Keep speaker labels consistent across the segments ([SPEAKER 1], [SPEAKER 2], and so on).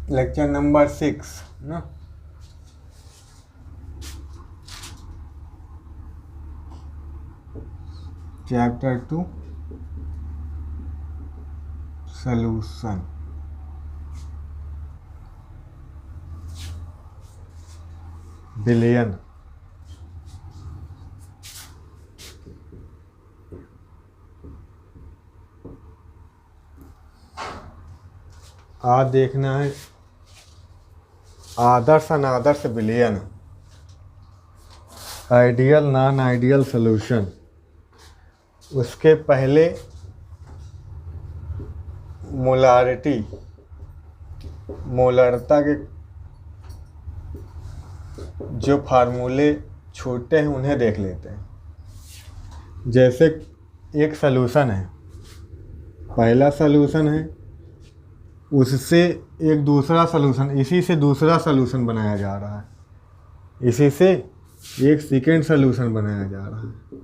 [SPEAKER 1] Lecture number 6 ना। Chapter 2 solution. बिलियन। आज देखना है आदर्श अनादर्श बिलियन, आइडियल नॉन आइडियल सॉल्यूशन। उसके पहले मोलारिटी, मोलरता के जो फार्मूले छोटे हैं उन्हें देख लेते हैं। जैसे एक सॉल्यूशन है, पहला सॉल्यूशन है, उससे एक दूसरा सॉल्यूशन, इसी से दूसरा सॉल्यूशन बनाया जा रहा है, इसी से एक सेकेंड सॉल्यूशन बनाया जा रहा है।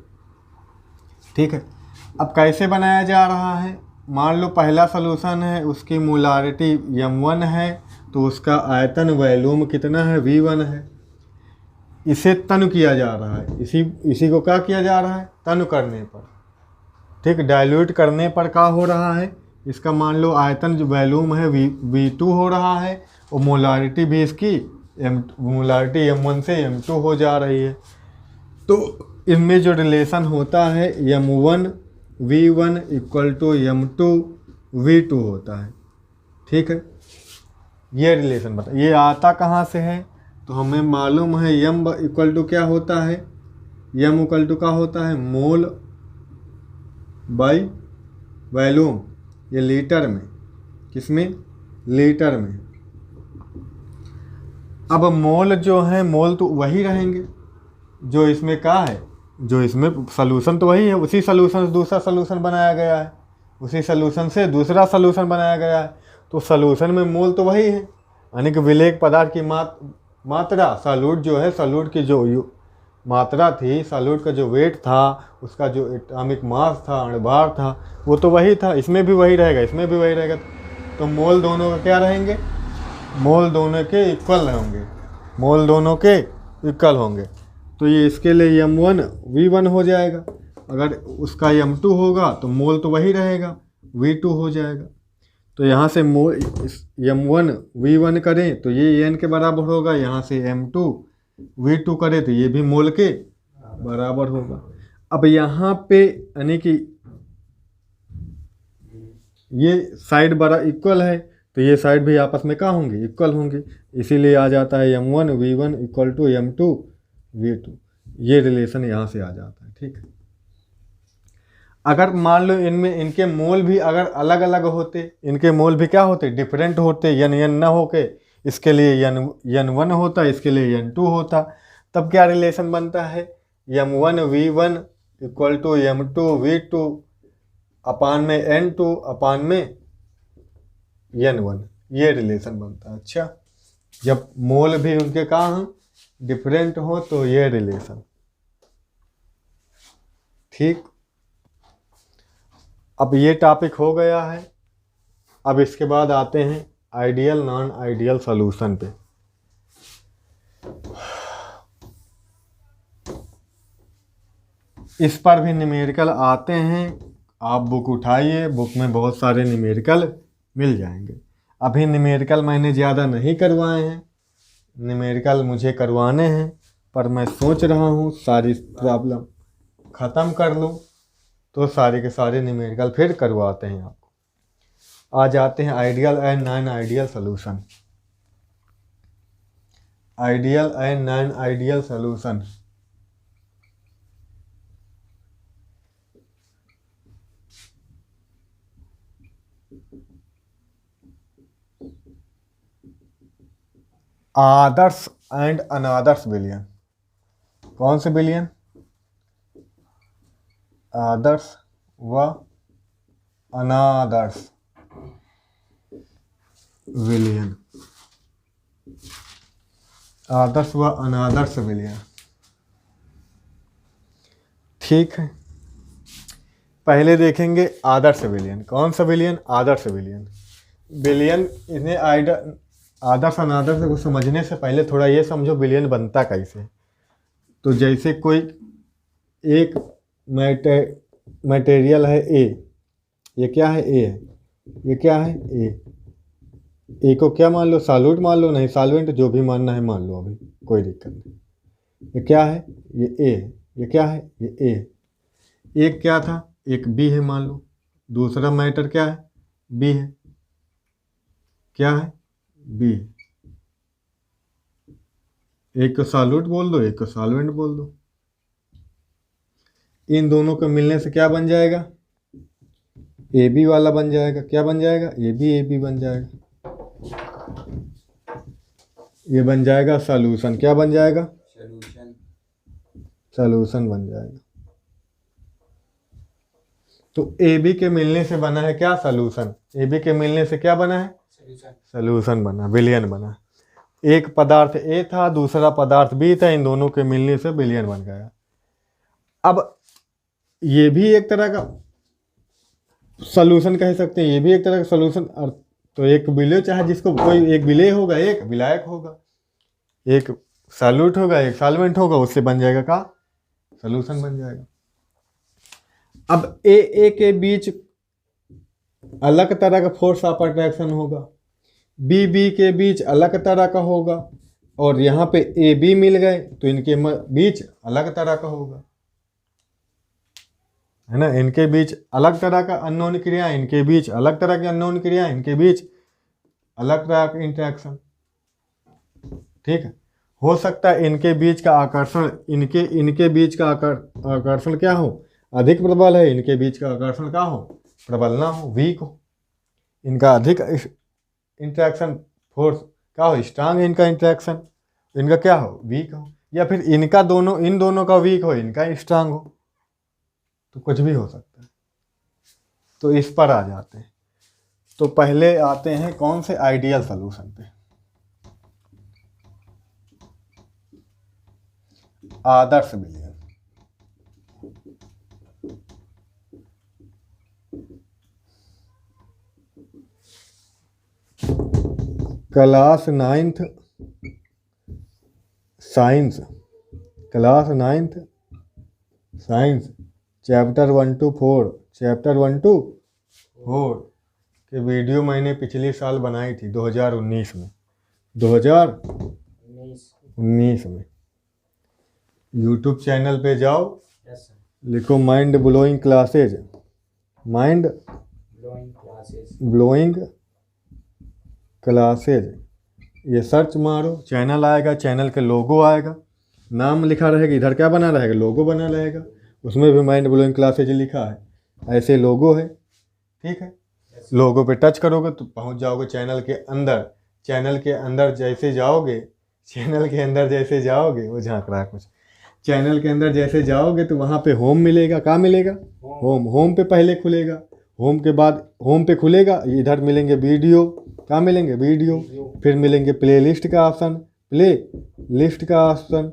[SPEAKER 1] ठीक है, अब कैसे बनाया जा रहा है? मान लो पहला सॉल्यूशन है, उसकी मोलारिटी m1 है, तो उसका आयतन वॉल्यूम कितना है? v1 है। इसे तनु किया जा रहा है, इसी को क्या किया जा रहा है? तनु करने पर, ठीक, डाइल्यूट करने पर क्या हो रहा है? इसका मान लो आयतन जो वॉल्यूम है v2 हो रहा है, और मोलारिटी भी इसकी मोलारिटी m1 से m2 हो जा रही है। तो इनमें जो रिलेशन होता है m1 v1 equal to m2 v2 होता है। ठीक है, ये रिलेशन बता। ये आता कहाँ से है? तो हमें मालूम है m इक्वल टू क्या होता है? m इक्वल टू क्या होता है? मोल बाई वॉल्यूम। ये लीटर में, किसमें? लीटर में। अब मोल जो है, मोल तो वही रहेंगे जो इसमें क्या है, जो इसमें सॉल्यूशन तो वही है, उसी सॉल्यूशन से दूसरा सॉल्यूशन बनाया गया है, उसी सॉल्यूशन से दूसरा सॉल्यूशन बनाया गया है। तो सॉल्यूशन में मोल तो वही है, यानी कि विलेय पदार्थ की मात्रा, सॉल्यूट जो है, सॉल्यूट की जो मात्रा थी, सॉल्यूट का जो वेट था, उसका जो एटॉमिक मास था, अणुभार था, वो तो वही था। इसमें भी वही रहेगा, इसमें भी वही रहेगा। तो मोल दोनों का क्या रहेंगे? मोल दोनों के इक्वल होंगे, मोल दोनों के इक्वल होंगे। तो ये इसके लिए m1 v1 हो जाएगा। अगर उसका m2 होगा तो मोल तो वही रहेगा, v2 हो जाएगा। तो यहाँ से मोल m1 v1 करें तो ये n के बराबर होगा, यहाँ से m2 v2 करें तो ये भी मोल के बराबर होगा। अब यहाँ पे यानी कि ये साइड बड़ा इक्वल है, तो ये साइड भी आपस में क्या होंगे? इक्वल होंगे। इसीलिए आ जाता है m1 v1 equal to m2 v2। ये रिलेशन यहाँ से आ जाता है। ठीक है, अगर मान लो इनमें इनके मोल भी अगर अलग अलग होते, इनके मोल भी क्या होते? डिफरेंट होते, n न होके इसके लिए n1 होता, इसके लिए n2 होता, तब क्या रिलेशन बनता है? m1 v1 equal to m2 v2 अपान में n2 अपान में n1, ये रिलेशन बनता है। अच्छा, जब मोल भी उनके कहाँ हैं? डिफरेंट हो, तो ये रिलेशन। ठीक, अब ये टॉपिक हो गया है। अब इसके बाद आते हैं आइडियल नॉन आइडियल सॉल्यूशन पे। इस पर भी न्यूमेरिकल आते हैं, आप बुक उठाइए, बुक में बहुत सारे न्यूमेरिकल मिल जाएंगे। अभी न्यूमेरिकल मैंने ज़्यादा नहीं करवाए हैं, न्यूमेरिकल मुझे करवाने हैं, पर मैं सोच रहा हूँ सारी प्रॉब्लम ख़त्म कर लूँ तो सारे के सारे न्यूमेरिकल फिर करवाते हैं आपको। आ जाते हैं ideal and non ideal solution. Ideal and non ideal solution. आदर्श एंड अनादर्श बिलियन। कौन से बिलियन? आदर्श व अनादर्श विलियन। आदर्श व अनादर्श विलियन। ठीक है, पहले देखेंगे आदर्श विलयन। कौन सा विलयन? आदर्श विलयन। विलयन इन्हें आदर्श अनादर्श को समझने से पहले थोड़ा ये समझो विलयन बनता कैसे। तो जैसे कोई एक मटेरियल है ए, ये क्या है? ए है। ये क्या है? ए को क्या मान लो? सॉल्यूट मान लो, नहीं सॉल्वेंट, जो भी मानना है मान लो, अभी कोई दिक्कत नहीं। ये क्या है? ये ए है। ये क्या है? ये ए है। एक क्या था? एक बी है मान लो। दूसरा मैटर क्या है? बी है। क्या है? बी। एक को सॉल्यूट बोल दो, एक को सॉल्वेंट बोल दो। इन दोनों को मिलने से क्या बन जाएगा? ए बी वाला बन जाएगा। क्या बन जाएगा? ए बी बन जाएगा। ये बन जाएगा सॉल्यूशन। क्या बन जाएगा? सॉल्यूशन बन जाएगा। तो ए बी के मिलने से बना है क्या? सॉल्यूशन। ए बी के मिलने से क्या बना है? सॉल्यूशन बना, विलयन बना। एक पदार्थ ए था, दूसरा पदार्थ बी था, इन दोनों के मिलने से विलयन बन गया। अब ये भी एक तरह का सॉल्यूशन कह सकते हैं, ये भी एक तरह का सॉल्यूशन। तो एक विलय, चाहे जिसको कोई एक विलय होगा, एक विलायक होगा, एक सॉल्यूट होगा, एक सॉल्वेंट होगा, उससे बन जाएगा का सॉल्यूशन बन जाएगा। अब ए के बीच अलग तरह का फोर्स ऑफ अट्रैक्शन होगा, बी के बीच अलग तरह का होगा, और यहाँ पे ए बी मिल गए तो इनके बीच अलग तरह का होगा, है ना। इनके बीच अलग तरह का अननोन क्रिया, इनके बीच अलग तरह की अननोन क्रिया, इनके बीच अलग तरह का इंटरेक्शन। ठीक है। हो सकता है इनके बीच का आकर्षण, इनके बीच का आकर्षण क्या हो? अधिक प्रबल है। इनके बीच का आकर्षण क्या हो? प्रबल ना हो, वीक हो। इनका अधिक इंटरेक्शन फोर्स क्या हो? स्ट्रांग है इनका इंटरेक्शन, इनका क्या हो? वीक हो। या फिर इनका दोनों, इन दोनों का वीक हो, इनका स्ट्रांग हो। तो कुछ भी हो सकता है। तो इस पर आ जाते हैं। तो पहले आते हैं कौन से? आइडियल सॉल्यूशन पे। आदर्श विलयन। Class 9th science, class 9th science, chapter 1 to 4, chapter 1 to 4 के वीडियो मैंने पिछले साल बनाई थी, 2019 में। 2019 में यूट्यूब चैनल पे जाओ, लिखो mind blowing classes, mind blowing classes, ये सर्च मारो, चैनल आएगा, चैनल के लोगो आएगा, नाम लिखा रहेगा, इधर क्या बना रहेगा? लोगो बना रहेगा, उसमें भी माइंड ब्लोइंग क्लासेज लिखा है, ऐसे लोगो है। ठीक है। लोगो पे टच करोगे तो पहुंच जाओगे चैनल के अंदर। चैनल के अंदर जैसे जाओगे, चैनल के अंदर जैसे जाओगे, वो झांक रहा है कुछ। चैनल के अंदर जैसे जाओगे तो वहाँ पे होम मिलेगा। क्या मिलेगा? होम पे पहले खुलेगा, होम के बाद होम पे खुलेगा, इधर मिलेंगे वीडियो। क्या मिलेंगे? वीडियो। फिर मिलेंगे प्ले लिस्ट का ऑप्शन, प्ले लिस्ट का ऑप्शन।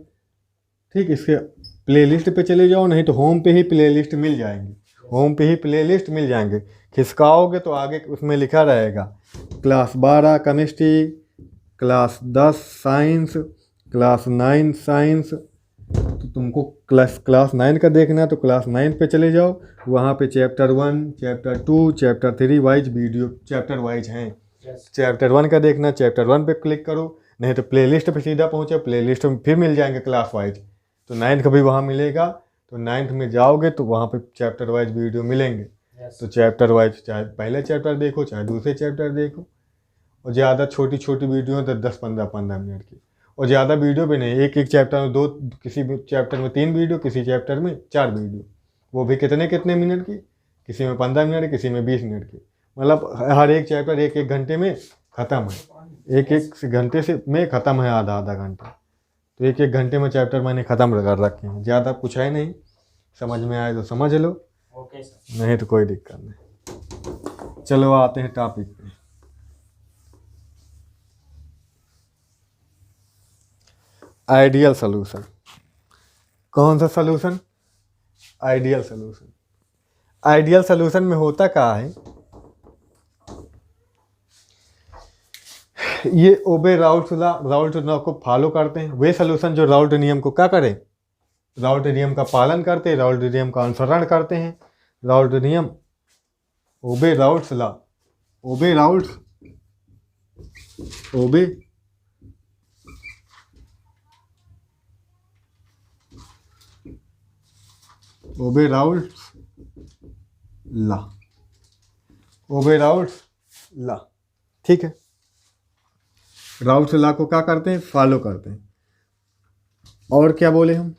[SPEAKER 1] ठीक, इसके प्ले लिस्ट पे चले जाओ, नहीं तो होम पे ही प्ले लिस्ट मिल जाएंगे, होम पे ही प्ले लिस्ट मिल जाएंगे। खिसकाओगे तो आगे उसमें लिखा रहेगा class 12 chemistry, class 10 science, class 9 science. तो तुमको क्लास 9 का देखना है तो क्लास 9 पे चले जाओ, वहाँ पे chapter 1, chapter 2, chapter 3 wise video chapter wise हैं। चैप्टर 1 का देखना, चैप्टर 1 पे क्लिक करो, नहीं तो प्ले लिस्ट पर सीधा पहुँचो, प्ले लिस्ट में फिर मिल जाएंगे क्लास वाइज। तो 9th का भी वहाँ मिलेगा, तो 9th में जाओगे तो वहाँ पे चैप्टर वाइज वीडियो मिलेंगे। तो चैप्टर वाइज चाहे पहले चैप्टर देखो, चाहे दूसरे चैप्टर देखो। और ज़्यादा छोटी छोटी वीडियो तो 10-15 मिनट की, और ज़्यादा वीडियो भी नहीं, एक चैप्टर में 2, किसी भी चैप्टर में 3 वीडियो, किसी चैप्टर में 4 वीडियो, वो भी कितने मिनट की, किसी में 15 मिनट, किसी में 20 मिनट की। मतलब हर एक चैप्टर 1-1 घंटे में ख़त्म है, 1-1 घंटे से में ख़त्म है, आधा घंटा। तो 1-1 घंटे में चैप्टर मैंने ख़त्म कर रखे हैं, ज़्यादा कुछ है नहीं। समझ में आए तो समझ लो, नहीं तो कोई दिक्कत नहीं। चलो आते हैं टॉपिक पे। Ideal solution. कौन सा solution? Ideal solution. Ideal solution में होता क्या है, ये ओबे राउल्ट लॉ को फॉलो करते हैं। वे सोल्यूशन जो राउल्ट नियम को क्या करें, राउल्ट नियम का पालन करते हैं, राउल्ट नियम का अनुसरण करते हैं। राउल्ट नियम, ओबे Raoult law, obey Raoult, obey obey Raoult law, obey Raoult law, ठीक है। राउल्ट लॉ को क्या करते हैं, फॉलो करते हैं। और क्या बोले हम,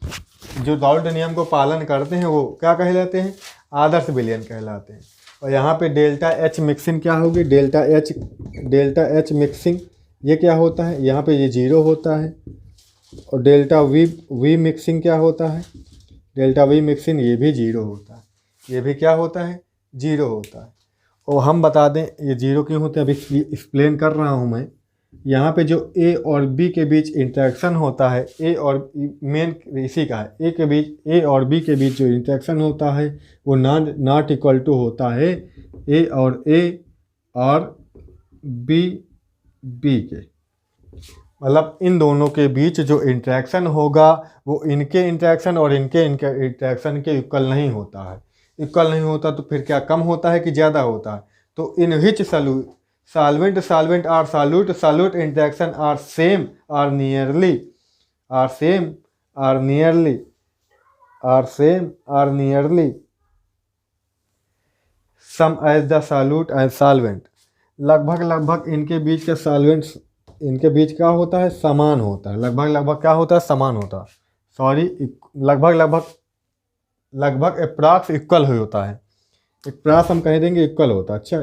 [SPEAKER 1] जो राउल्ट नियम को पालन करते हैं वो क्या कहलाते हैं, आदर्श विलयन कहलाते हैं। और यहाँ पे डेल्टा एच मिक्सिंग क्या होगी, डेल्टा एच मिक्सिंग ये क्या होता है, यहाँ पे ये 0 होता है। और डेल्टा वी मिक्सिंग क्या होता है, डेल्टा वी मिक्सिंग ये भी 0 होता है, ये भी क्या होता है, 0 होता है। और हम बता दें ये 0 क्यों होते हैं, अभी एक्सप्लेन कर रहा हूँ मैं। यहाँ पे जो ए और बी के बीच इंटरेक्शन होता है, ए और मेन इसी का है, ए और बी के बीच जो इंटरेक्शन होता है वो नॉट इक्वल टू होता है ए और बी के, मतलब इन दोनों के बीच जो इंटरेक्शन होगा वो इनके इंटरेक्शन और इनके इंटरेक्शन के इक्वल नहीं होता है। इक्वल नहीं होता तो फिर क्या कम होता है कि ज़्यादा होता है। तो इन विच solvent or solute interaction are same or nearly same as the solute and solvent, लगभग इनके बीच का सॉल्वेंट्स इनके बीच क्या होता है, समान होता है। लगभग क्या होता है, समान होता है, सॉरी लगभग अप्रॉक्स इक्वल होता है। अप्रॉक्स हम कह देंगे इक्वल होता है। अच्छा,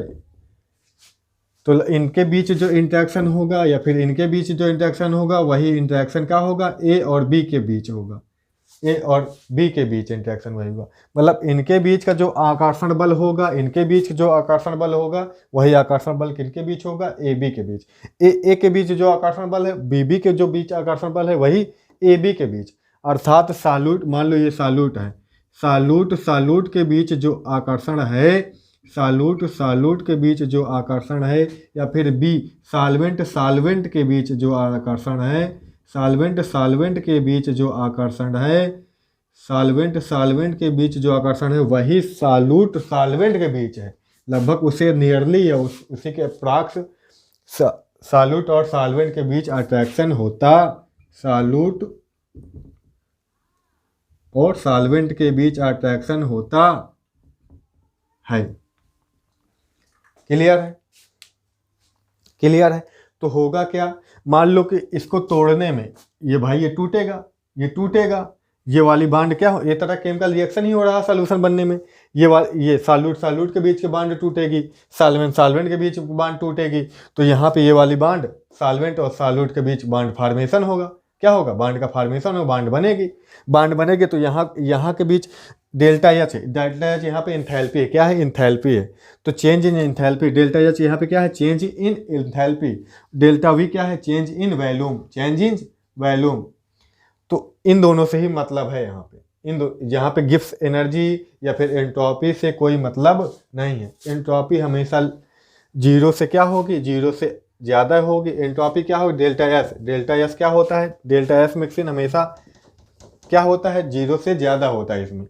[SPEAKER 1] तो इनके बीच जो इंटरेक्शन होगा या फिर इनके बीच जो इंटरेक्शन होगा वही इंटरेक्शन क्या होगा, ए और बी के बीच होगा, ए और बी के बीच इंटरेक्शन वही होगा। मतलब इनके बीच का जो आकर्षण बल होगा, इनके बीच जो आकर्षण बल होगा वही आकर्षण बल किनके बीच होगा, ए बी के बीच। ए के बीच जो आकर्षण बल है, बी के जो बीच आकर्षण बल है वही ए बी के बीच। अर्थात सालूट, मान लो ये सालूट है, सालूट के बीच जो आकर्षण है, सालूट के बीच जो आकर्षण है, या फिर बी साल्वेंट के बीच जो आकर्षण है, साल्वेंट के बीच जो आकर्षण है, साल्वेंट के बीच जो आकर्षण है वही साल्वेंट के बीच है। लगभग उसे नियरली या उसी के अप्रॉक्स सालूट और साल्वेंट के बीच अट्रैक्शन होता, सालूट और साल्वेंट के बीच अट्रैक्शन होता है। क्लियर है। तो होगा क्या, मान लो कि इसको तोड़ने में ये भाई ये टूटेगा, ये वाली बांड क्या हो, ये तरह केमिकल रिएक्शन ही हो रहा है सॉल्यूशन बनने में। ये सालूट के बीच के बांड टूटेगी, साल्वेंट के बीच बांड टूटेगी, तो यहाँ पे ये वाली बांड साल्वेंट और सालूट के बीच बांड फार्मेशन होगा। क्या होगा, बांड का फार्मेशन होगा, बांड बनेगी। तो यहाँ के बीच डेल्टा एच यहाँ पे इंथैल्पी है, क्या है, इंथैल्पी है। तो change in enthalpy, delta H यहाँ पे क्या है, change in enthalpy. Delta we क्या है, चेंज इन वॉल्यूम। तो इन दोनों से ही मतलब है यहाँ पे, यहाँ पे गिब्स एनर्जी या फिर एंट्रोपी से कोई मतलब नहीं है। एंट्रोपी हमेशा 0 से क्या होगी, 0 से ज़्यादा होगी। एंट्रोपी क्या होगी, डेल्टा एस क्या होता है, डेल्टा एस मिक्सिंग हमेशा क्या होता है, 0 से ज़्यादा होता है। इसमें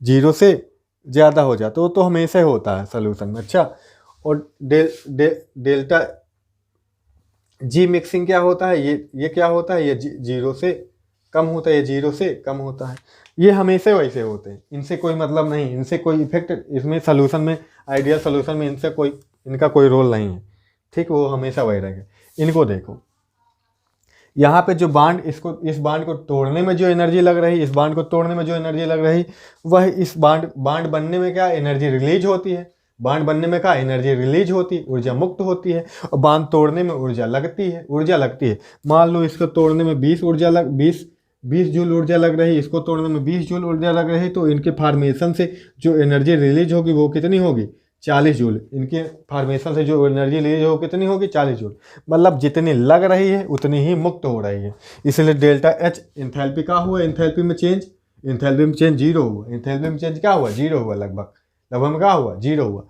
[SPEAKER 1] 0 से ज़्यादा हो जाता है तो हमेशा होता है सोल्यूशन में। अच्छा, और डेल्टा जी मिक्सिंग क्या होता है, ये क्या होता है, ये 0 से कम होता है, ये 0 से कम होता है। ये हमेशा वैसे होते हैं, इनसे कोई मतलब नहीं, इनसे कोई इफेक्ट इसमें सोल्यूशन में, आइडियल सोल्यूशन में इनका कोई रोल नहीं है। ठीक, वो हमेशा वही रहेगा। इनको देखो, यहाँ पे जो बांड, इस बांड को तोड़ने में जो एनर्जी लग रही, इस बांड को तोड़ने में जो एनर्जी लग रही, वह इस बांड बनने में क्या एनर्जी रिलीज होती है, बांड बनने में क्या एनर्जी रिलीज होती है, ऊर्जा मुक्त होती है। और बांड तोड़ने में ऊर्जा लगती है। मान लो इसको तोड़ने में 20 जूल ऊर्जा लग रही, इसको तोड़ने में 20 जूल ऊर्जा लग रही, तो इनके फार्मेशन से जो एनर्जी रिलीज होगी वो कितनी होगी, 40 जूल। इनके फार्मेशन से जो एनर्जी रिलीज होगी कितनी होगी, 40 जूल। मतलब जितनी लग रही है उतनी ही मुक्त हो रही है। इसलिए डेल्टा एच एंथैल्पी का हुआ, एंथैल्पी में चेंज 0 हुआ। एंथैल्पी में चेंज क्या हुआ, 0 हुआ लगभग। लगभग में क्या हुआ, जीरो हुआ।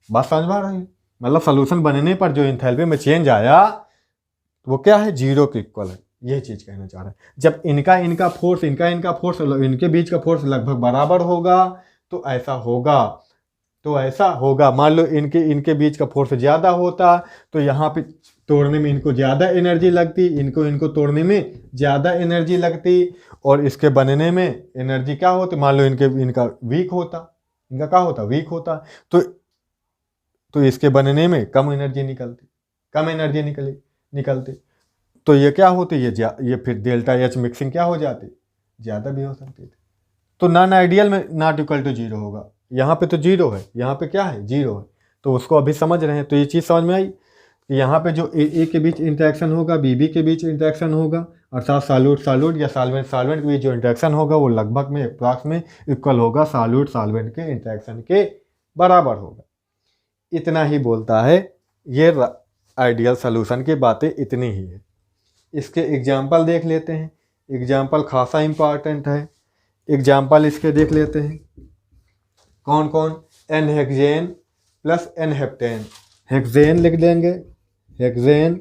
[SPEAKER 1] बात समझ में आ रही है? मतलब सोल्यूशन बनने पर जो इंथैल्पी में चेंज आया वो क्या है, जीरो के इक्वल है। यही चीज़ कहना चाह रहा है। जब इनका फोर्स इनके बीच का फोर्स लगभग बराबर होगा तो ऐसा होगा। मान लो इनके बीच का फोर्स ज़्यादा होता तो यहाँ पे तोड़ने में इनको ज़्यादा एनर्जी लगती, इनको तोड़ने में ज़्यादा एनर्जी लगती, और इसके बनने में एनर्जी क्या होती, मान लो इनका वीक होता, इनका क्या होता, वीक होता, तो इसके बनने में कम एनर्जी निकलती। तो ये क्या होती, ये फिर डेल्टा एच मिक्सिंग क्या हो जाती, ज़्यादा भी हो सकती थी। तो नॉन आइडियल में नॉट इक्वल टू जीरो होगा। यहाँ पे तो जीरो है, यहाँ पे क्या है, जीरो है। तो उसको अभी समझ रहे हैं। तो ये चीज़ समझ में आई कि यहाँ पे जो ए के बीच इंटरेक्शन होगा, बी के बीच इंटरेक्शन होगा, अर्थात सॉल्यूट या सॉल्वेंट के बीच जो इंटरेक्शन होगा वो लगभग में अप्रॉक्स में इक्वल होगा, सॉल्वेंट के इंटरेक्शन के बराबर होगा। इतना ही बोलता है ये आइडियल सोल्यूशन की बातें, इतनी ही है। इसके एग्जाम्पल देख लेते हैं। एग्जाम्पल खासा इंपॉर्टेंट है। एग्जाम्पल इसके देख लेते हैं कौन कौन। N hexane plus n heptane. Hexane लिख देंगे, हेक्सेन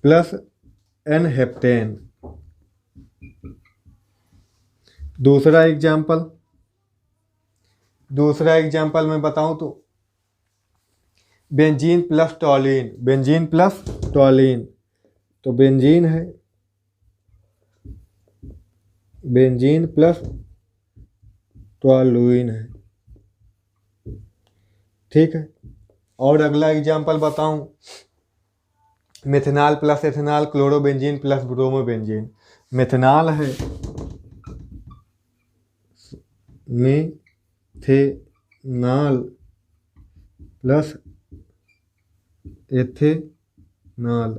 [SPEAKER 1] प्लस एन हेप्टेन। दूसरा एग्जाम्पल मैं बताऊं तो बेंजीन प्लस टॉलीन। तो बेंजीन है, बेंजीन प्लस टॉलुइन है, ठीक है। और अगला एग्जाम्पल बताऊं, methanol plus ethanol, chlorobenzene plus bromobenzene. Methanol है, मेथेनॉल प्लस एथेनॉल।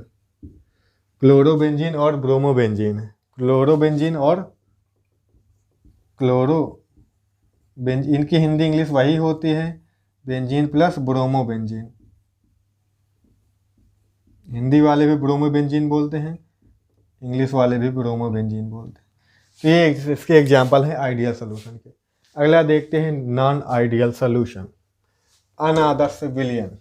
[SPEAKER 1] क्लोरोबेंजीन और ब्रोमोबेंजीन है, क्लोरोबेंजीन इनकी हिंदी इंग्लिश वही होती है, बेंजीन प्लस ब्रोमोबेंजीन। हिंदी वाले भी ब्रोमोबेंजीन बोलते हैं, इंग्लिश वाले भी ब्रोमोबेंजीन बोलते हैं। तो ये इसके एग्जाम्पल हैं आइडियल सोल्यूशन के। अगला देखते हैं नॉन आइडियल सोल्यूशन, अनादर्श विलयन।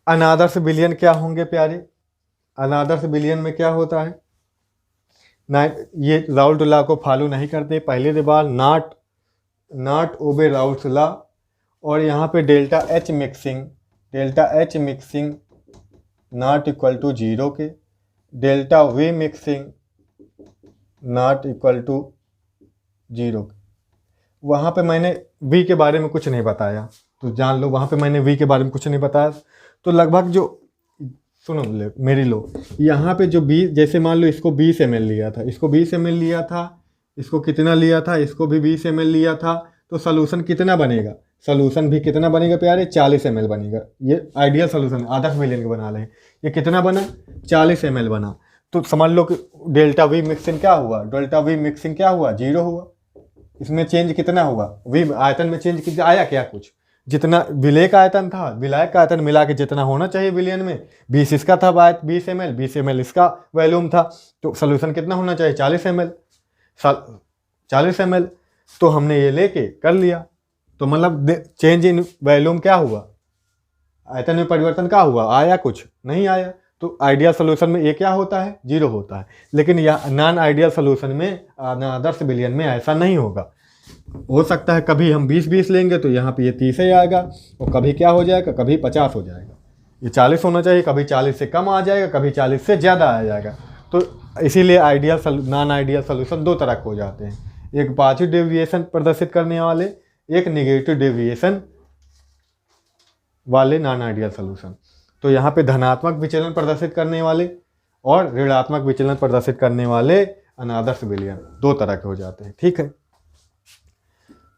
[SPEAKER 1] अनादर्श विलयन क्या होंगे प्यारे? अनादर्श विलयन में क्या होता है ना, ये राउल्ट लॉ को फॉलो नहीं करते। पहले बार नॉट ओबे राउल्ट लॉ। और यहाँ पे delta H mixing not equal to zero के, delta V mixing not equal to zero के। वहाँ पे मैंने वी के बारे में कुछ नहीं बताया, तो जान लो वहाँ पे मैंने वी के बारे में कुछ नहीं बताया। तो लगभग जो सुनो मेरी लो, यहाँ पे जो 20, जैसे मान लो इसको 20 ml लिया था, इसको 20 ml लिया था, इसको कितना लिया था, इसको भी 20 ml लिया था, तो सोल्यूशन कितना बनेगा? सोल्यूशन भी कितना बनेगा प्यारे? 40 ml बनेगा। ये आइडियल सोल्यूशन आदर्श विलयन के बना लें। ये कितना बना? 40 ml बना। तो समझ लो कि डेल्टा वी मिक्सिंग क्या हुआ? जीरो हुआ। इसमें चेंज कितना हुआ? वी आयतन में चेंज कितना आया? क्या कुछ? जितना विलेय आयतन था, विलायक आयतन मिला के जितना होना चाहिए विलयन में, 20 इसका था 20 ml इसका वॉल्यूम था, तो सोल्यूशन कितना होना चाहिए? 40 ml। तो हमने ये लेके कर लिया। तो मतलब चेंज इन वॉल्यूम क्या हुआ? आयतन में परिवर्तन क्या हुआ? आया? कुछ नहीं आया। तो आइडियल सोल्यूशन में ये क्या होता है? जीरो होता है। लेकिन यह नॉन आइडियल सोल्यूशन में, आदर्श विलयन में ऐसा नहीं होगा। हो सकता है कभी हम 20 लेंगे तो यहाँ पे ये 30 ही आएगा, और कभी क्या हो जाएगा? कभी 50 हो जाएगा। ये 40 होना चाहिए, कभी 40 से कम आ जाएगा, कभी 40 से ज़्यादा आ जाएगा। तो इसीलिए नॉन आइडियल सोल्यूशन दो तरह के हो जाते हैं, एक पॉजिटिव डेविएशन प्रदर्शित करने वाले, एक निगेटिव डेविएशन वाले नॉन आइडियल सोल्यूशन। तो यहाँ पे धनात्मक विचलन प्रदर्शित करने वाले और ऋणात्मक विचलन प्रदर्शित करने वाले अनादर्श विलयन दो तरह के हो जाते हैं, ठीक है।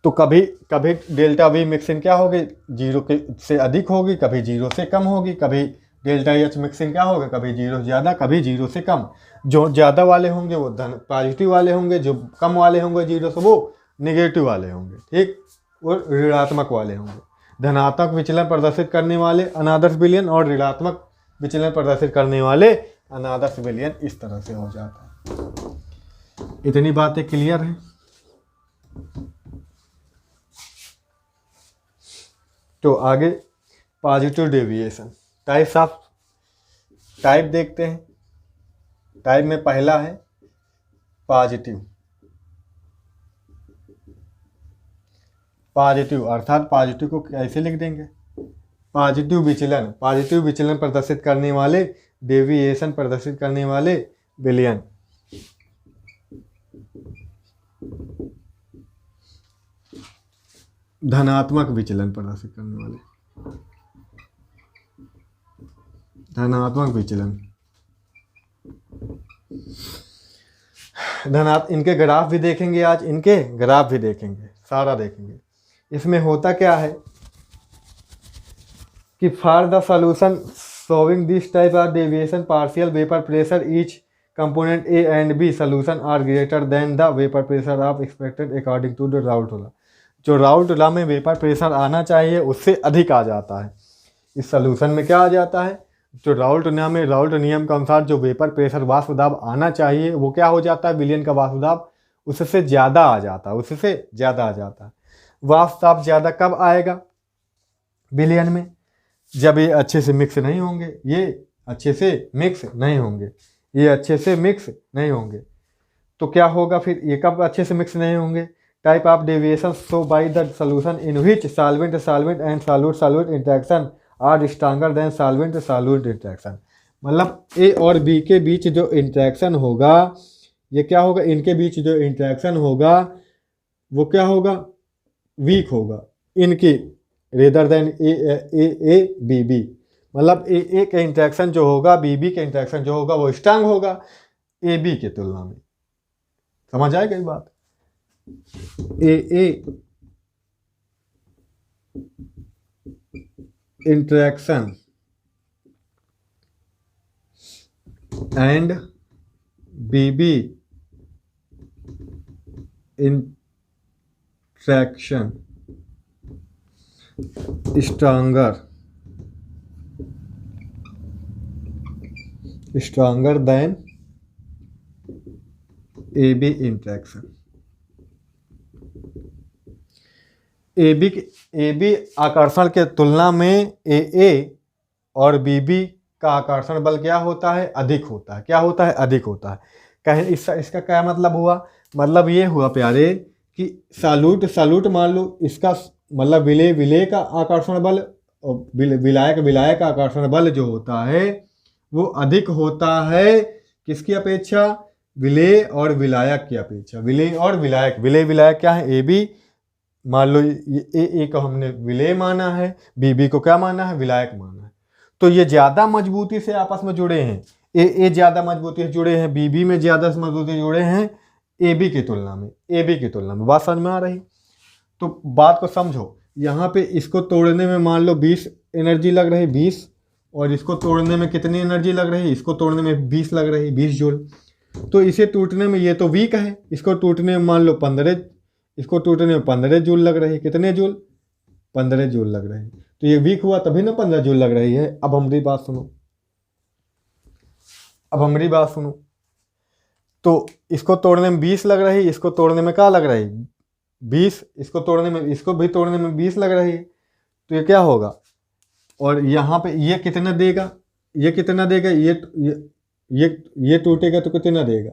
[SPEAKER 1] तो कभी कभी डेल्टा वी मिक्सिंग क्या होगी? जीरो के से अधिक होगी, कभी जीरो से कम होगी। कभी डेल्टा एच मिक्सिंग क्या होगा? कभी जीरो से ज़्यादा, कभी जीरो से कम। जो ज़्यादा वाले होंगे वो पॉजिटिव वाले होंगे, जो कम वाले होंगे जीरो से वो निगेटिव वाले होंगे, ठीक, और ऋणात्मक वाले होंगे। धनात्मक विचलन प्रदर्शित करने वाले अनादर्श विलयन और ऋणात्मक विचलन प्रदर्शित करने वाले अनादर्श विलयन इस तरह से हो जाता है। इतनी बातें क्लियर हैं। तो आगे positive deviation, types of type देखते हैं। टाइप में पहला है पॉजिटिव। पॉजिटिव अर्थात पॉजिटिव को कैसे लिख देंगे? पॉजिटिव विचलन प्रदर्शित करने वाले, डेविएशन प्रदर्शित करने वाले विलयन। धनात्मक विचलन प्रदर्शित करने वाले, धनात्मक विचलन, इनके ग्राफ भी देखेंगे आज, इनके ग्राफ भी देखेंगे, सारा देखेंगे। इसमें होता क्या है कि for the solution showing this type of deviation partial vapour pressure each component A and B solution are greater than the vapour pressure of expected according to the Raoult law. जो राउल्ट लॉ में vapour pressure आना चाहिए उससे अधिक आ जाता है। इस solution में क्या आ जाता है? जो राउल्ट नियम के अनुसार जो वेपर प्रेशर वाष्प दाब आना चाहिए वो क्या हो जाता है? विलयन का वाष्प दाब उससे ज़्यादा आ जाता है, उससे ज़्यादा आ जाता है। वाष्प दाब ज़्यादा कब आएगा विलयन में? जब ये अच्छे से मिक्स नहीं होंगे, ये अच्छे से मिक्स नहीं होंगे, ये अच्छे से मिक्स नहीं होंगे। तो क्या होगा फिर? ये कब अच्छे से मिक्स नहीं होंगे? Type of deviation show by the solution in which solvent and solute interaction are stronger than solvent interaction. मतलब ए और बी के बीच जो इंटरेक्शन होगा, ये क्या होगा? इनके बीच जो इंटरेक्शन होगा वो क्या होगा? वीक होगा इनकी, rather than A B B. मतलब ए का इंटरेक्शन जो होगा, बी बी का इंटरेक्शन जो होगा वो स्ट्रांग होगा ए बी के तुलना में। समझ आएगा ये बात? A interaction and B B interaction stronger than AB interaction. AB आकर्षण के तुलना में AA और BB का आकर्षण बल क्या होता है? अधिक होता है। क्या होता है? अधिक होता है। कहें इसका क्या मतलब हुआ? मतलब ये हुआ प्यारे कि सॉल्यूट मान लो, इसका मतलब विलेय का आकर्षण बल और विलायक का आकर्षण बल जो होता है वो अधिक होता है किसकी अपेक्षा? विलेय और विलायक की अपेक्षा। विलेय और विलायक क्या है? AB मान लो ए को हमने विलेय माना है, BB को क्या माना है? विलायक माना है। तो ये ज़्यादा मजबूती से आपस में जुड़े हैं। ए ज़्यादा मजबूती से जुड़े हैं, BB में ज़्यादा मजबूती से जुड़े हैं AB की तुलना में। बात समझ में आ रही? तो बात को समझो। यहाँ पे इसको तोड़ने में मान लो 20 एनर्जी लग रही, 20, और इसको तोड़ने में कितनी एनर्जी लग रही? इसको तोड़ने में 20 लग रही, 20 जूल। तो इसे टूटने में, ये तो वीक है, इसको टूटने में मान लो 15, इसको टूटने में 15 जूल लग रही। कितने जूल? 15 जूल लग रही। तो ये वीक हुआ तभी ना 15 जूल लग रही है। अब हमारी बात सुनो, तो इसको तोड़ने में 20 लग रही, इसको तोड़ने में क्या लग रही? 20, इसको भी तोड़ने में 20 लग रही है। तो ये क्या होगा? और यहाँ पे ये कितना देगा? ये टूटेगा तो कितना देगा?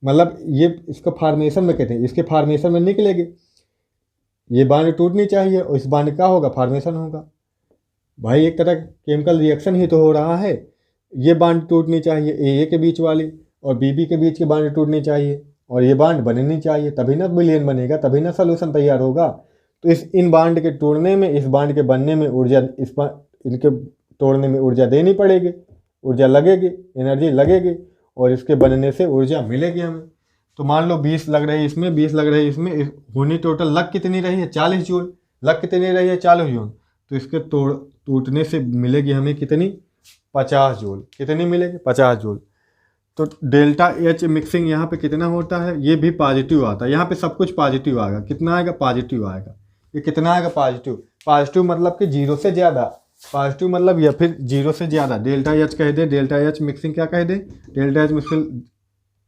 [SPEAKER 1] मतलब ये इसको फार्मेशन में कहते हैं, इसके फार्मेशन में निकलेगी। ये बांड टूटनी चाहिए और इस बांड का होगा फार्मेशन होगा। भाई एक तरह केमिकल रिएक्शन ही तो हो रहा है। ये बांड टूटनी चाहिए, ए के बीच वाली और बीबी के बीच की बांड टूटनी चाहिए और ये बांड बननी चाहिए, तभी ना विलयन बनेगा, तभी ना सॉल्यूशन तैयार होगा। तो इन बांड के तोड़ने में, इस बांड के बनने में ऊर्जा, इनके तोड़ने में ऊर्जा देनी पड़ेगी, ऊर्जा लगेगी, एनर्जी लगेगी और इसके बनने से ऊर्जा मिलेगी हमें। तो मान लो 20 लग रही है इसमें, 20 लग रही है इसमें, होनी टोटल लग कितनी रही है? 40 जूल। लग कितनी रही है? 40 जूल। तो इसके टूटने से मिलेगी हमें कितनी? 50 जूल। कितनी मिलेगी? 50 जूल। तो डेल्टा H मिक्सिंग यहाँ पे कितना होता है? ये भी पॉजिटिव आता है। यहाँ पे सब कुछ पॉजिटिव आएगा। कितना आएगा? पॉजिटिव आएगा। ये कितना आएगा? पॉजिटिव। पॉजिटिव मतलब कि जीरो से ज़्यादा, पॉजिटिव मतलब या फिर जीरो से ज़्यादा, डेल्टा एच कह दे, डेल्टा एच मिक्सिंग क्या कह दे, delta H mixing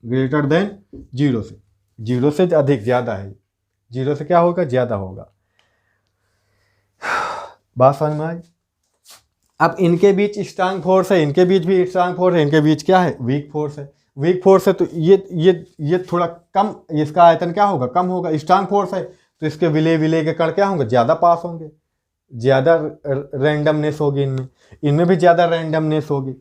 [SPEAKER 1] greater than zero से, जीरो से अधिक ज़्यादा है, जीरो से क्या होगा ज़्यादा होगा। बात समझ में आई। अब इनके बीच स्ट्रांग फोर्स है, इनके बीच भी स्ट्रांग फोर्स है, इनके बीच क्या है वीक फोर्स है, वीक फोर्स है तो ये थोड़ा कम, इसका आयतन क्या होगा कम होगा। स्ट्रांग फोर्स है तो इसके विले विले के कण क्या होंगे ज़्यादा पास होंगे, ज़्यादा रैंडमनेस होगी, इनमें भी ज़्यादा रैंडमनेस होगी,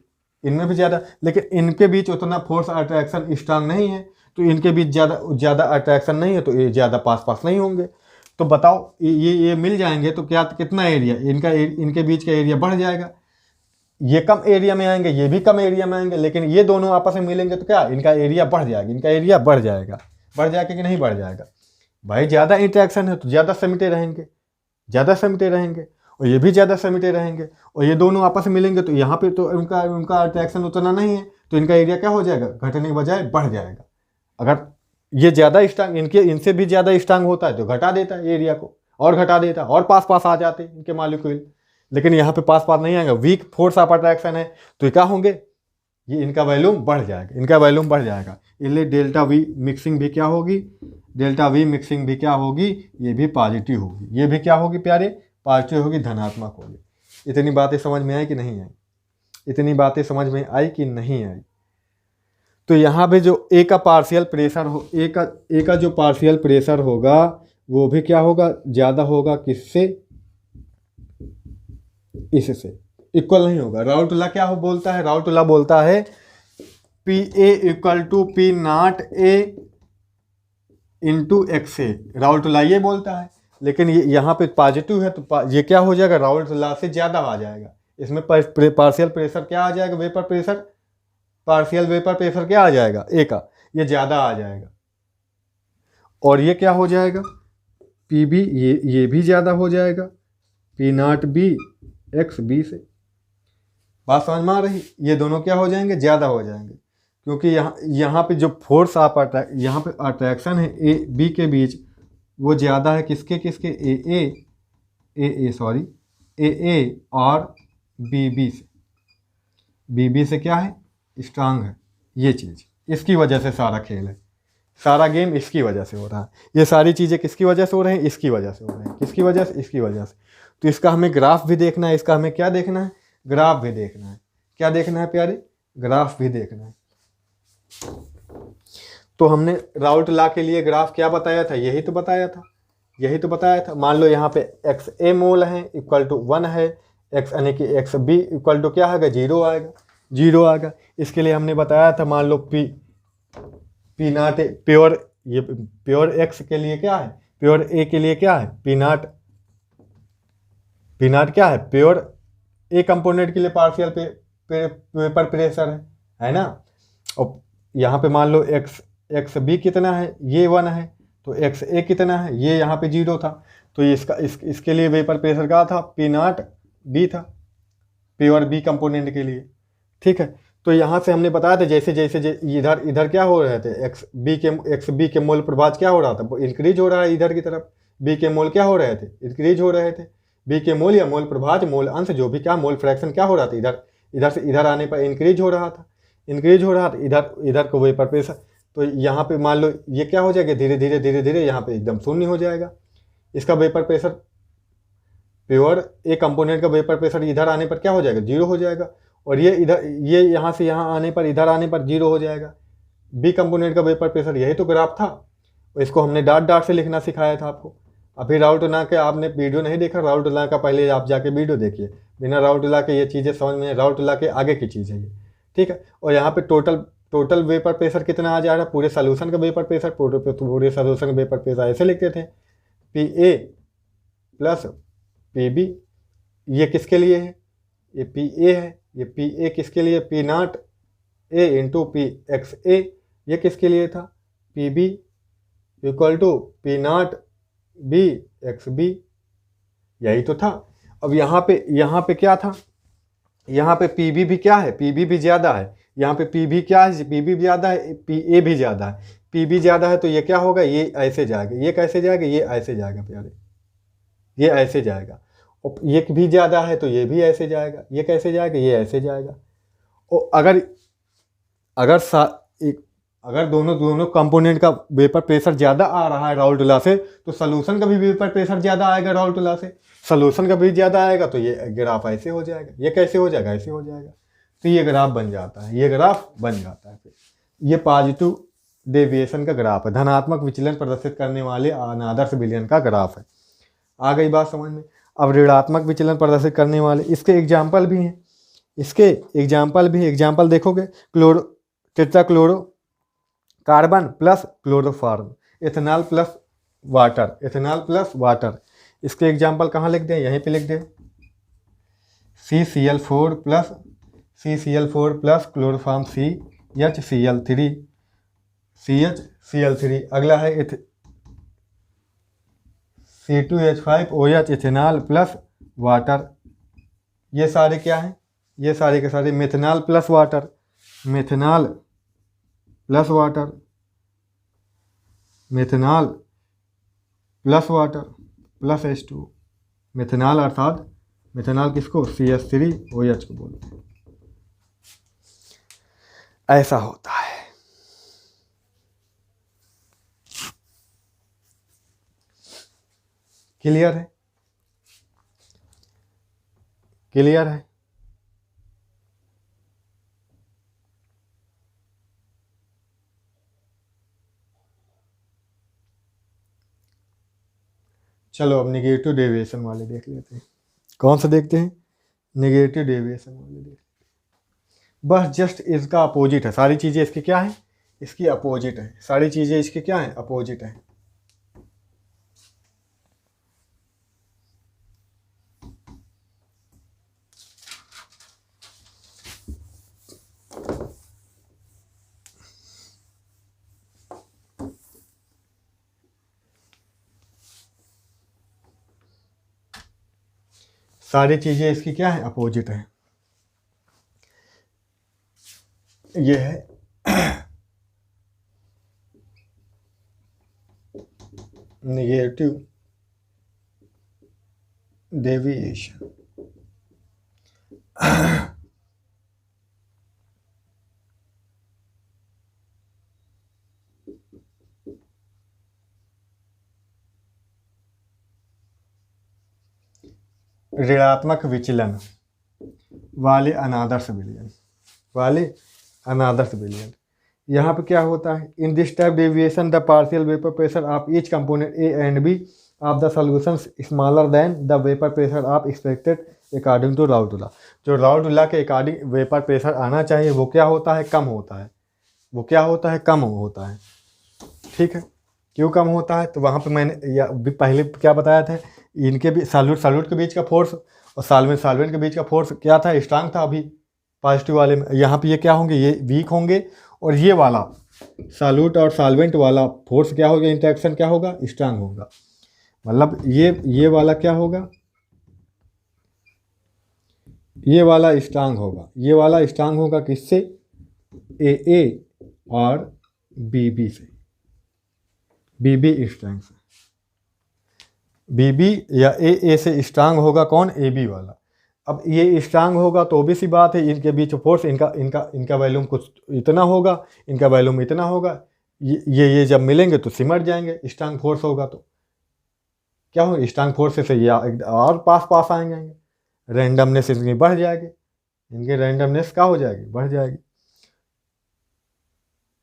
[SPEAKER 1] इनमें भी ज़्यादा, लेकिन इनके बीच उतना फोर्स अट्रैक्शन स्ट्रांग नहीं है तो इनके बीच ज़्यादा अट्रैक्शन नहीं है तो ये ज़्यादा पास पास नहीं होंगे। तो बताओ ये मिल जाएंगे तो क्या कितना एरिया इनके बीच का एरिया बढ़ जाएगा, ये कम एरिया में आएंगे, ये भी कम एरिया में आएंगे, लेकिन ये दोनों आपस में मिलेंगे तो क्या इनका एरिया बढ़ जाएगा, इनका एरिया बढ़ जाएगा, बढ़ जाएगा कि नहीं बढ़ जाएगा। भाई ज़्यादा इंटरेक्शन है तो ज़्यादा समिटे रहेंगे, ज़्यादा समिटे रहेंगे, और ये भी ज़्यादा समिटे रहेंगे, और ये दोनों आपस में मिलेंगे तो यहाँ पे तो उनका अट्रैक्शन उतना नहीं है तो इनका एरिया क्या हो जाएगा घटने के बजाय बढ़ जाएगा। अगर ये ज़्यादा स्ट्रांग इनसे भी ज़्यादा स्ट्रांग होता है तो घटा देता है एरिया को, और घटा देता है, और पास पास आ जाते हैं इनके मॉलिक्यूल, लेकिन यहाँ पे पास पास नहीं आएगा, वीक फोर्स ऑफ अट्रैक्शन है तो क्या होंगे ये इनका वैल्यूम बढ़ जाएगा, इनका वैल्यूम बढ़ जाएगा। इसलिए डेल्टा वी मिक्सिंग भी क्या होगी, डेल्टा वी मिक्सिंग भी क्या होगी, ये भी पॉजिटिव होगी, ये भी क्या होगी प्यारे पॉजिटिव होगी, धनात्मक होगी। इतनी बातें समझ में आई कि नहीं आई, इतनी बातें समझ में आई कि नहीं आई। तो यहाँ पे जो ए का पार्शियल प्रेशर हो, ए का जो पार्शियल प्रेशर होगा वो भी क्या होगा ज़्यादा होगा किससे, इससे इक्वल नहीं होगा। राउटला क्या हो बोलता है, राउटला बोलता है P A equal to P naught A into X A, राउटला ये बोलता है, लेकिन ये यहाँ पे पॉजिटिव है तो ये क्या हो जाएगा राउटला से ज़्यादा आ जाएगा, इसमें पार्शियल प्रेशर क्या आ जाएगा, vapour pressure, partial vapour pressure क्या आ जाएगा ए का, ये ज़्यादा आ जाएगा, और ये क्या हो जाएगा पी बी, ये भी ज़्यादा हो जाएगा P naught B X B से। बात समझ में आ रही, ये दोनों क्या हो जाएंगे ज़्यादा हो जाएंगे, क्योंकि यहाँ पे जो फोर्स ऑफ यहाँ पे अट्रैक्शन है ए बी के बीच वो ज़्यादा है किसके किसके ए सॉरी ए और बी बी से क्या है स्ट्रांग है, ये चीज़ इसकी वजह से सारा खेल है, सारा गेम इसकी वजह से हो रहा है, ये सारी चीज़ें किसकी वजह से हो रही हैं, इसकी वजह से हो रही हैं, किसकी वजह से, इसकी वजह से। तो इसका हमें ग्राफ भी देखना है, इसका हमें क्या देखना है, ग्राफ भी देखना है, क्या देखना है प्यारे, ग्राफ भी देखना है। तो हमने राउटला के लिए ग्राफ क्या बताया था, यही तो बताया था, यही तो बताया था। मान लो यहाँ पे एक्स ए मोल है इक्वल टू 1 है, एक्स यानी कि एक्स बी इक्वल टू क्या आएगा 0 आएगा, 0 आएगा। इसके लिए हमने बताया था मान लो पी नॉट प्योर, ये प्योर एक्स के लिए क्या है, प्योर ए के लिए क्या है पी नॉट क्या है, प्योर ए कंपोनेंट के लिए पार्शियल वेपर प्रेशर है ना। और यहाँ पे मान लो एक्स बी कितना है, ये 1 है, तो एक्स ए कितना है, ये यहाँ पे 0 था, तो इसके लिए वेपर प्रेशर क्या था पी नॉट बी था, प्योर बी कंपोनेंट के लिए, ठीक है। तो यहाँ से हमने बताया था जैसे जैसे इधर क्या हो रहे थे, एक्स बी के मोल प्रभाज क्या हो रहा था, इंक्रीज हो रहा है इधर की तरफ, बी के मोल क्या हो रहे थे, इंक्रीज हो रहे थे, बी के मोल या मोल प्रभाज मोल अंश जो भी क्या मोल फ्रैक्शन क्या हो रहा था, इधर से इधर आने पर इंक्रीज हो रहा था, इधर को वेपर प्रेशर। तो यहाँ पे मान लो ये क्या हो जाएगा धीरे धीरे यहाँ पे एकदम शून्य हो जाएगा, इसका वेपर प्रेशर प्योर ए कंपोनेंट का वेपर प्रेशर इधर आने पर क्या हो जाएगा 0 हो जाएगा, और ये यहाँ से यहाँ आने पर इधर आने पर 0 हो जाएगा। बी कंपोनेंट का वेपर प्रेशर यही तो ग्राफ था, और इसको हमने डॉट से लिखना सिखाया था आपको। अभी राउटला के आपने वीडियो नहीं देखा, राउटला का पहले आप जाके वीडियो देखिए, बिना राउटला के ये चीज़ें समझ में, राउटला के आगे की चीज़ है ये, ठीक है। और यहाँ पे टोटल वेपर प्रेशर कितना आ जा रहा है, पूरे सोल्यूशन का वेपर प्रेशर, पूरे सोल्यूशन का वेपर प्रेशर ऐसे लिखते थे P A plus P B, ये किसके लिए है, ये पी ए है, ये पी ए किसके लिए P naught A into P X A, ये किसके लिए था P B equal to P naught B X B, यही तो था। अब यहाँ पे क्या था, यहाँ पे पी बी भी क्या है, पी बी भी ज़्यादा है, यहाँ पे पी बी क्या है, पी बी भी ज़्यादा है, पी ए भी ज़्यादा है, पी बी ज़्यादा है तो ये क्या होगा, ये ऐसे जाएगा, ये कैसे जाएगा, ये ऐसे जाएगा प्यारे, ये ऐसे जाएगा। और ये भी ज़्यादा है तो ये भी ऐसे जाएगा, ये कैसे जाएगा, ये ऐसे जाएगा। और अगर अगर दोनों कंपोनेंट का वेपर प्रेशर ज़्यादा आ रहा है राउल्ट लॉ से, तो सॉल्यूशन का भी वेपर प्रेशर ज़्यादा आएगा राउल्ट लॉ से। सॉल्यूशन का भी ज़्यादा आएगा तो ये ग्राफ ऐसे हो जाएगा। ये कैसे हो जाएगा, ऐसे हो जाएगा। तो ये ग्राफ बन जाता है, ये ग्राफ बन जाता है। फिर ये पॉजिटिव डेविएशन का ग्राफ है, धनात्मक विचलन प्रदर्शित करने वाले अनादर्श विलयन का ग्राफ है। आ गई बात समझ में। अब ऋणात्मक विचलन प्रदर्शित करने वाले इसके एग्जाम्पल भी हैं, एग्जाम्पल देखोगे, टेट्राक्लोरो carbon plus chloroform, ethanol plus water. इसके एग्जाम्पल कहाँ लिख दें, यहीं पे लिख दें। CCl4 plus chloroform CHCl3। अगला है C2H5OH इथेनॉल प्लस वाटर। ये सारे क्या हैं, ये सारे के सारे methanol plus water plus H2। Methanol अर्थात मेथनॉल किसको, CH3OH को बोलते हैं। ऐसा होता है। क्लियर है। चलो अब नेगेटिव डेविएशन वाले देख लेते हैं। कौन सा देखते हैं, नेगेटिव डेविएशन वाले देखते हैं। बस जस्ट इसका अपोजिट है, सारी चीज़ें इसकी क्या है, इसकी अपोजिट है। सारी चीज़ें इसकी क्या है, अपोजिट है। सारी चीज़ें इसकी क्या है, अपोजिट है। ये है नेगेटिव डेविएशन। ऋणात्मक विचलन वाले अनादर्श विलयन। यहाँ पे क्या होता है, in this type deviation the partial vapour pressure of each component A and B of the solution smaller than the vapour pressure of expected according to Raoult law. जो राउल्ट लॉ के अकॉर्डिंग वेपर प्रेशर आना चाहिए वो क्या होता है, कम होता है। ठीक है, क्यों कम होता है, तो वहाँ पे मैंने पहले क्या बताया था, इनके भी सॉल्यूट के बीच का फोर्स और सॉल्वेंट के बीच का फोर्स क्या था, स्ट्रांग था। अभी पॉजिटिव वाले में यहाँ पे ये क्या होंगे, ये वीक होंगे, और ये वाला सॉल्यूट और सॉल्वेंट वाला फोर्स क्या होगा, इंटरेक्शन क्या होगा, स्ट्रांग होगा। मतलब ये वाला क्या होगा, ये वाला स्ट्रांग होगा। किससे, ए और बी से, बी स्ट्रांग से। बी या ए से स्ट्रांग होगा कौन, ए बी वाला। अब ये स्ट्रांग होगा तो obvious सी बात है, इनके बीच फोर्स इनका वैल्यूम कुछ इतना होगा, इनका वैल्यूम इतना होगा। ये जब मिलेंगे तो सिमट जाएंगे। स्ट्रांग फोर्स होगा तो क्या होगा, स्ट्रांग फोर्स से ये और पास आएंगे। रैंडमनेस इनकी बढ़ जाएगी, इनकी रैंडमनेस क्या हो जाएगी, बढ़ जाएगी।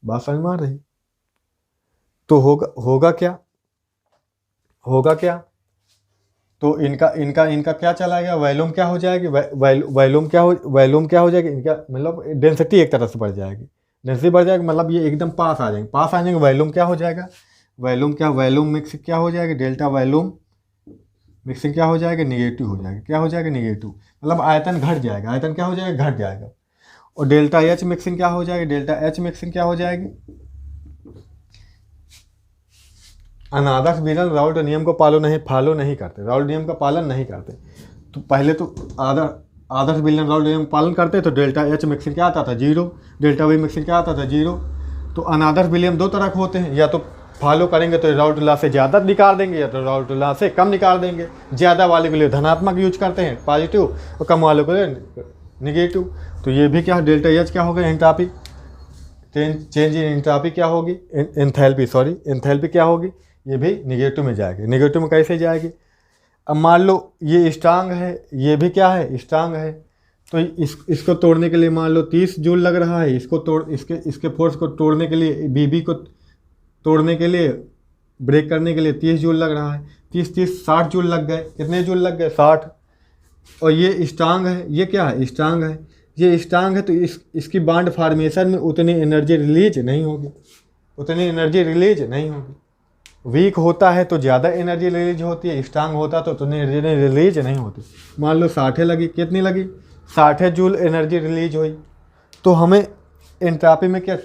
[SPEAKER 1] बात समझ में आ रही। तो होगा क्या, तो इनका क्या चला गया, वैल्यूम क्या हो जाएगी, वैल्यूम क्या हो जाएगी, इनका मतलब डेंसिटी एक तरह से बढ़ जाएगी। मतलब ये एकदम पास आ जाएंगे। वैल्यूम क्या हो जाएगा, वैल्यूम मिक्स क्या हो जाएगी, डेल्टा वैल्यूम मिक्सिंग क्या हो जाएगा, निगेटिव हो जाएगा। क्या हो जाएगा, निगेटिव। मतलब आयतन घट जाएगा, आयतन क्या हो जाएगा, घट जाएगा। और डेल्टा एच मिक्सिंग क्या हो जाएगी, अनादर्श विलयन राउल्ट नियम को फॉलो नहीं करते, राउल्ट नियम का पालन नहीं करते। तो पहले तो आदर्श विलयन राउल्ट नियम पालन करते तो डेल्टा एच मिक्सिंग क्या आता था, 0, डेल्टा वी मिक्सिंग क्या आता था, 0। तो अनादर्श विलयन दो तरह के होते हैं, या तो फॉलो करेंगे तो राउल्ट लॉ से ज़्यादा निकाल देंगे या तो राउल्ट लॉ से कम निकाल देंगे। ज़्यादा वाले के लिए धनात्मक यूज करते हैं पॉजिटिव और कम वाले के लिए निगेटिव। तो ये भी क्या डेल्टा एच क्या होगा एंट्रॉपी, चेंज इन एंट्रॉपी क्या होगी, एंथैल्पी क्या होगी, ये भी निगेटिव में जाएगी। निगेटिव में कैसे जाएगी, अब मान लो ये स्ट्रांग है, ये भी क्या है स्ट्रांग है, तो इसको तोड़ने के लिए मान लो 30 जूल लग रहा है, इसके फोर्स को तोड़ने के लिए बीबी को तोड़ने के लिए ब्रेक करने के लिए 30 जूल लग रहा है। 60 जूल लग गए। कितने जूल लग गए 60। और ये स्ट्रांग है, ये क्या है स्ट्रांग है, ये स्ट्रांग है तो इसकी बॉन्ड फॉर्मेशन में उतनी एनर्जी रिलीज नहीं होगी, वीक होता है तो ज़्यादा एनर्जी रिलीज होती है, स्ट्रांग होता तो उतनी एनर्जी रिलीज नहीं होती। मान लो 60 लगी, कितनी लगी 60 जूल एनर्जी रिलीज हुई। तो हमें एंट्रॉपी में क्या,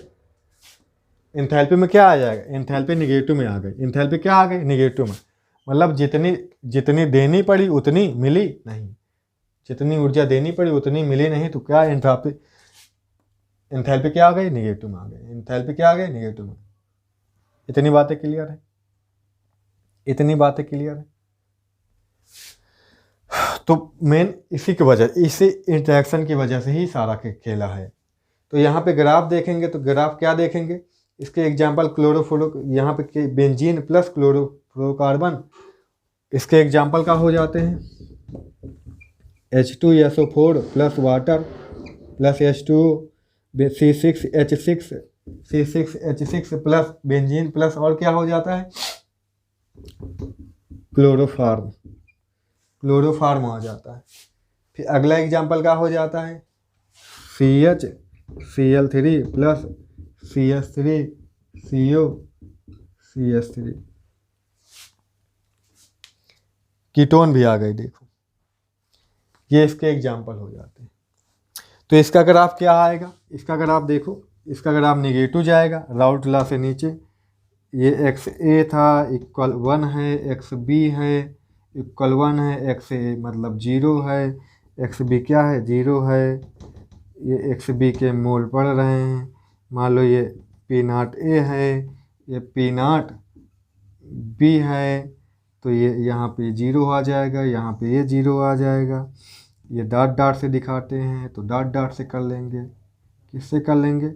[SPEAKER 1] एंथैल्पी में क्या आ जाएगा, एंथैल्पी निगेटिव में आ गई। एंथैल्पी क्या आ गई निगेटिव में, मतलब जितनी देनी पड़ी उतनी मिली नहीं, जितनी ऊर्जा देनी पड़ी उतनी मिली नहीं। तो क्या एंथैल्पी क्या आ गई निगेटिव में आ गई, एंथैल्पी क्या आ गई निगेटिव में। इतनी बातें क्लियर है, इतनी बातें क्लियर है। तो मेन इसी की वजह, इसी इंटरेक्शन की वजह से ही सारा खेला है। तो यहाँ पे ग्राफ देखेंगे तो ग्राफ क्या देखेंगे, इसके एग्जाम्पल क्लोरोफ्लोरो, यहाँ पे बेंजीन प्लस क्लोरोफ्लोरोकार्बन, इसके एग्जाम्पल का हो जाते हैं H2SO4 plus water plus C6H6 plus benzene plus और क्या हो जाता है क्लोरोफार्म हो जाता है। फिर अगला एग्जाम्पल का हो जाता है CH प्लस CS3 कीटोन भी आ गई। देखो ये इसके एग्जाम्पल हो जाते हैं। तो इसका ग्राफ क्या आएगा, इसका ग्राफ देखो, इसका ग्राफ निगेटिव जाएगा राउल्ट लॉ से नीचे। ये XA था इक्वल 1 है, XB है इक्वल 1 है, XA मतलब 0 है, XB क्या है 0 है। ये XB के मोल पड़ रहे हैं। मान लो ये P0A है, ये P0B है, तो ये यहाँ पे 0 आ जाएगा, यहाँ पे ये 0 आ जाएगा। ये डॉट से दिखाते हैं तो डॉट से कर लेंगे। किससे कर लेंगे,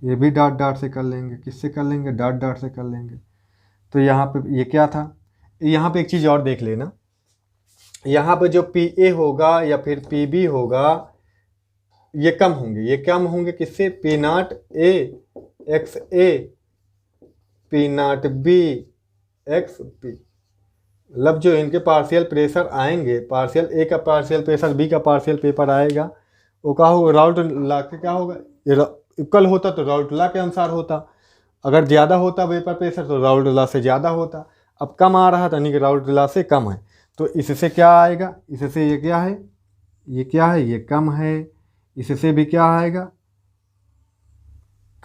[SPEAKER 1] ये भी डॉट से कर लेंगे। किससे कर लेंगे, डॉट से कर लेंगे। तो यहाँ पे ये क्या था, यहाँ पे एक चीज़ और देख लेना, यहाँ पे जो PA होगा या फिर PB होगा ये कम होंगे किससे, P0A XA P0B XB। मतलब जो इनके पार्शियल प्रेशर आएंगे, पार्शियल A का पार्शियल प्रेशर B का पार्शियल पेपर आएगा, वो क्या होगा राउल्ट लॉ के क्या होगा, इक्वल होता तो राउल्ट लॉ के अनुसार होता। अगर ज़्यादा होता वेपर प्रेशर तो राउल्ट लॉ से ज़्यादा होता। अब कम आ रहा था यानी कि राउल्ट लॉ से कम है, तो इससे क्या आएगा, इससे ये क्या है, ये कम है, इससे भी क्या आएगा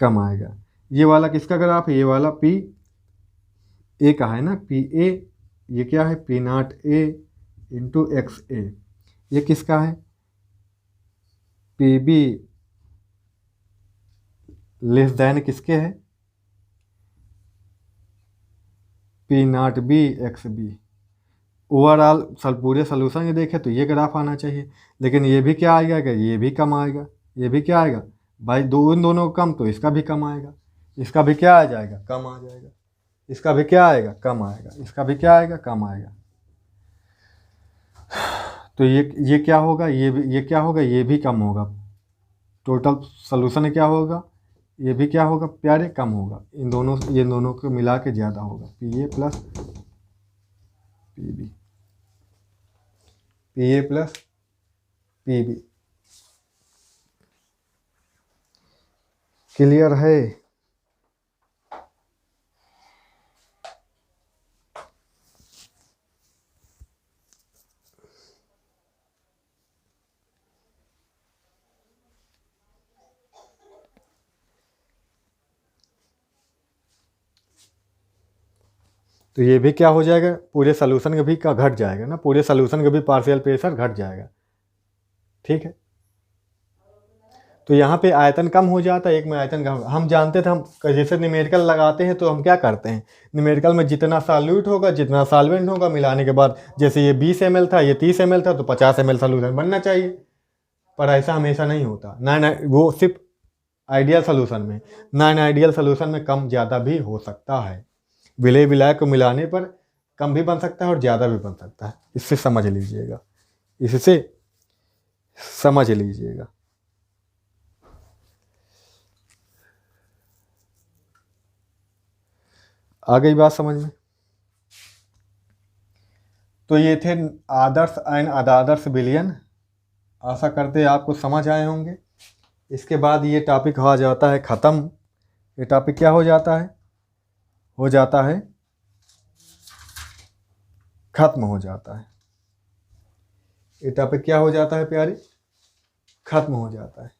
[SPEAKER 1] कम आएगा। ये वाला किसका ग्राफ है, ये वाला PA का है ना, PA ये क्या है P0A इंटू XA। ये किसका है PB लेस देन किसके है P0B XB। ओवरऑल पूरे सोल्यूशन ये देखें तो ये ग्राफ आना चाहिए, लेकिन ये भी क्या आएगा कि ये भी कम आएगा। ये भी क्या आएगा भाई, इन दोनों कम तो इसका भी कम आएगा, इसका भी क्या आ जाएगा कम आ जाएगा, इसका भी क्या आएगा कम आएगा, इसका भी क्या आएगा कम आएगा। तो ये क्या होगा, ये क्या होगा, ये भी कम होगा। टोटल सोल्यूशन क्या होगा, ये भी क्या होगा प्यारे कम होगा। इन दोनों को मिला के ज़्यादा होगा, PA plus PB, PA plus PB। Clear है। तो ये भी क्या हो जाएगा, पूरे सोल्यूशन का भी का घट जाएगा ना, पूरे सोल्यूशन का भी पार्शियल प्रेशर घट जाएगा। ठीक है, तो यहाँ पे आयतन कम हो जाता है, एक में आयतन कम। हम जानते थे, हम जैसे न्यूमेरिकल लगाते हैं तो हम क्या करते हैं, न्यूमेरिकल में जितना सॉल्यूट होगा, जितना सॉल्वेंट होगा, मिलाने के बाद जैसे ये 20 ml था, ये 30 ml था, तो 50 ml सोल्यूशन बनना चाहिए। पर ऐसा हमेशा नहीं होता। ना वो सिर्फ आइडियल सोल्यूशन में, नॉन आइडियल सोल्यूशन में कम ज़्यादा भी हो सकता है। विलय विलाय को मिलाने पर कम भी बन सकता है और ज़्यादा भी बन सकता है। इससे समझ लीजिएगा, इससे समझ लीजिएगा। आ गई बात समझ में? तो ये थे आदर्श एंड अनादर्श विलयन। आशा करते हैं आपको समझ आए होंगे। इसके बाद ये टॉपिक हो जाता है ख़त्म। ये टॉपिक क्या हो जाता है? हो जाता है खत्म हो जाता है। ये टॉपिक क्या हो जाता है प्यारी? खत्म हो जाता है।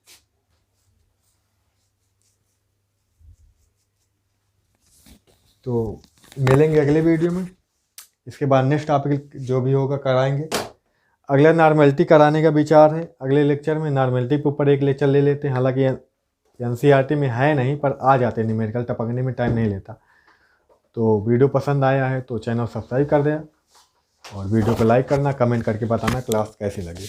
[SPEAKER 1] तो मिलेंगे अगले वीडियो में। इसके बाद नेक्स्ट टॉपिक जो भी होगा कराएंगे। अगला नॉर्मेलिटी कराने का विचार है। अगले लेक्चर में नॉर्मेलिटी के ऊपर एक लेक्चर ले लेते हैं। हालांकि एनसीईआरटी में है नहीं, पर आ जाते हैं, न्यूमेरिकल टपकने में टाइम नहीं लेता। तो वीडियो पसंद आया है तो चैनल सब्सक्राइब कर दें और वीडियो को लाइक करना, कमेंट करके बताना क्लास कैसी लगी।